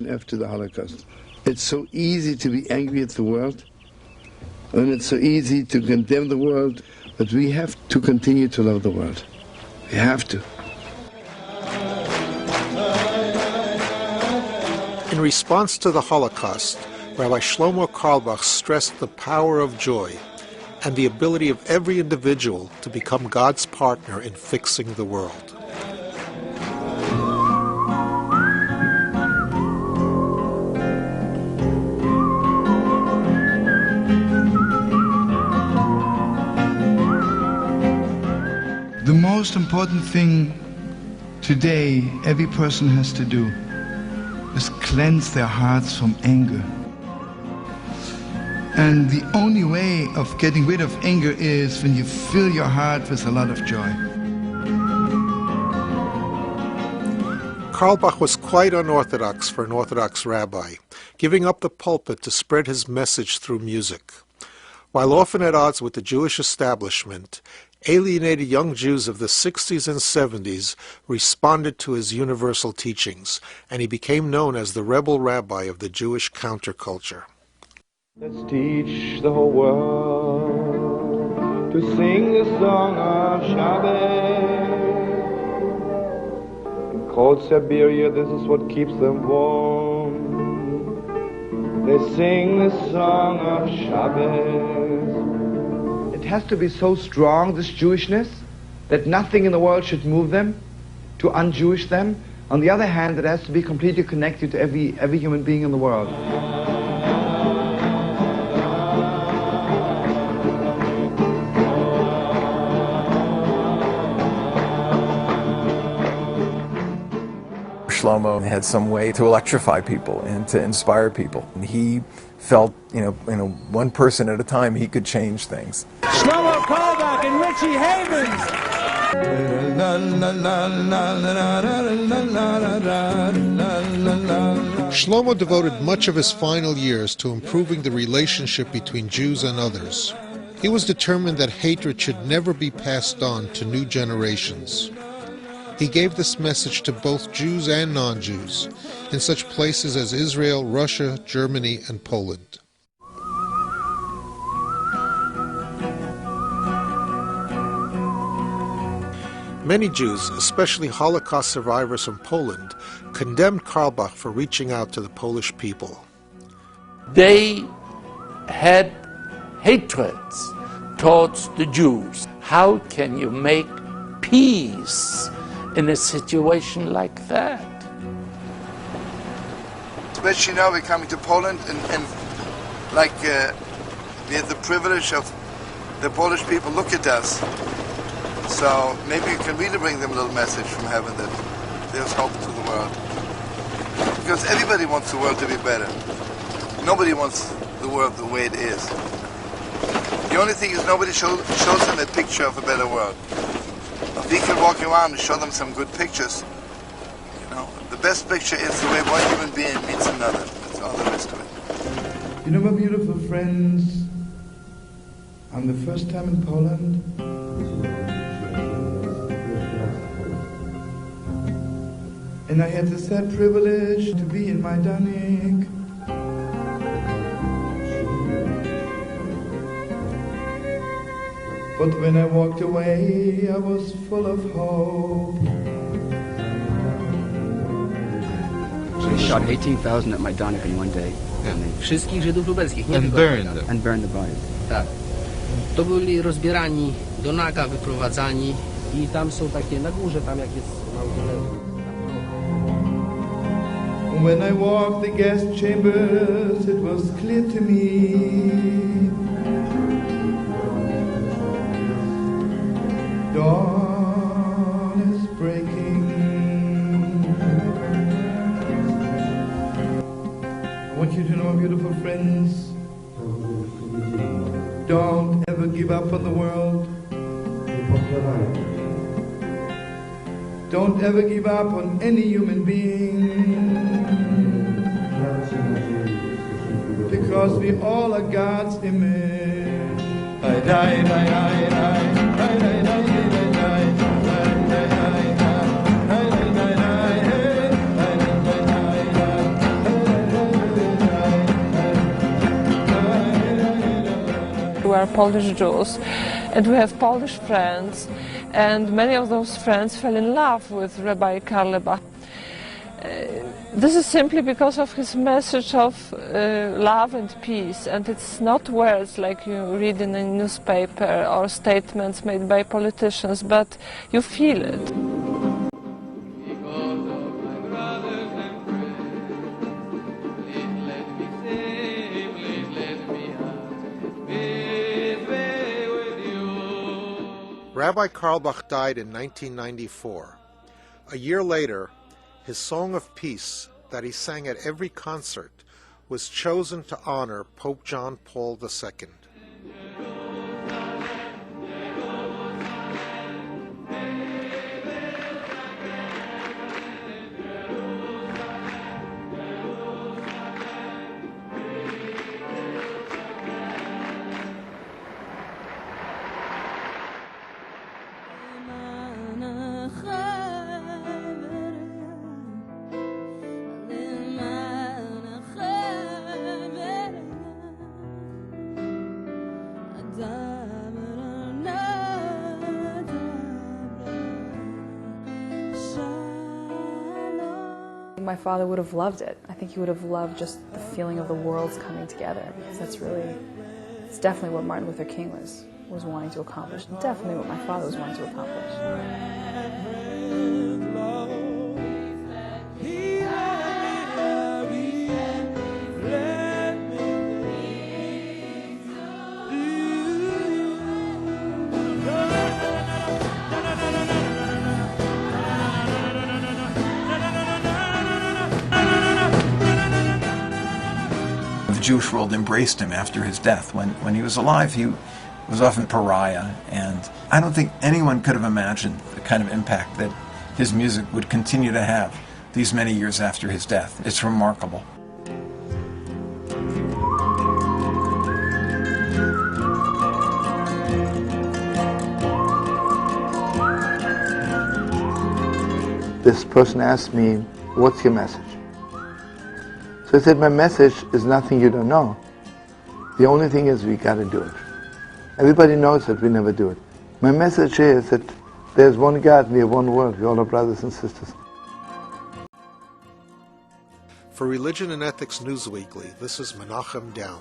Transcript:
After the Holocaust, it's so easy to be angry at the world, and it's so easy to condemn the world, but we have to continue to love the world. We have to. In response to the Holocaust, Rabbi Slomo Carlebach stressed the power of joy and the ability of every individual to become God's partner in fixing the world. The most important thing today every person has to do is cleanse their hearts from anger. And the only way of getting rid of anger is when you fill your heart with a lot of joy. Carlebach was quite unorthodox for an Orthodox rabbi, giving up the pulpit to spread his message through music. While often at odds with the Jewish establishment, alienated young Jews of the 60s and 70s responded to his universal teachings, and he became known as the rebel rabbi of the Jewish counterculture. Let's teach the whole world to sing the song of Shabbat. In cold Siberia, this is what keeps them warm. They sing the song of Shabbat. It has to be so strong, this Jewishness, that nothing in the world should move them, to un-Jewish them. On the other hand, it has to be completely connected to every human being in the world. Shlomo had some way to electrify people and to inspire people. And he felt, one person at a time, he could change things. Slomo Carlebach and Richie Havens. Shlomo devoted much of his final years to improving the relationship between Jews and others. He was determined that hatred should never be passed on to new generations. He gave this message to both Jews and non-Jews in such places as Israel, Russia, Germany, and Poland. Many Jews, especially Holocaust survivors from Poland, condemned Carlebach for reaching out to the Polish people. They had hatreds towards the Jews. How can you make peace in a situation like that? Especially now we're coming to Poland and we have the privilege of the Polish people look at us. So maybe you can really bring them a little message from heaven that there's hope to the world. Because everybody wants the world to be better. Nobody wants the world the way it is. The only thing is nobody shows them a picture of a better world. If we can walk around and show them some good pictures, the best picture is the way one human being meets another. That's all there is to it. My beautiful friends, I'm the first time in Poland. And I had the sad privilege to be in Majdanek. But when I walked away, I was full of hope. They shot 18,000 at Majdanek in one day. Wszystkich Żydów lubelskich, nie And tylko burned them. And burned the bodies. Tak. To byli rozbierani, do naga wyprowadzani i tam są takie na górze, tam jak jest mauzoleum. When I walked the guest chambers, it was clear to me. Dawn is breaking. I want you to know, beautiful friends, don't ever give up on the world. Don't ever give up on any human being, because we all are God's image. are Polish Jews, and we have Polish friends, and many of those friends fell in love with Rabbi Carlebach. This is simply because of his message of love and peace, and it's not words like you read in a newspaper or statements made by politicians, but you feel it. Rabbi Carlebach died in 1994. A year later, his Song of Peace that he sang at every concert was chosen to honor Pope John Paul II. My father would have loved it. I think he would have loved just the feeling of the worlds coming together, because it's definitely what Martin Luther King was wanting to accomplish, and definitely what my father was wanting to accomplish. The Jewish world embraced him after his death. When he was alive, he was often pariah, and I don't think anyone could have imagined the kind of impact that his music would continue to have these many years after his death. It's remarkable. This person asked me, "What's your message?" So I said, "My message is nothing you don't know. The only thing is we got to do it. Everybody knows that we never do it. My message is that there's one God and we have one world. We all are brothers and sisters." For Religion and Ethics News Weekly, this is Menachem Down.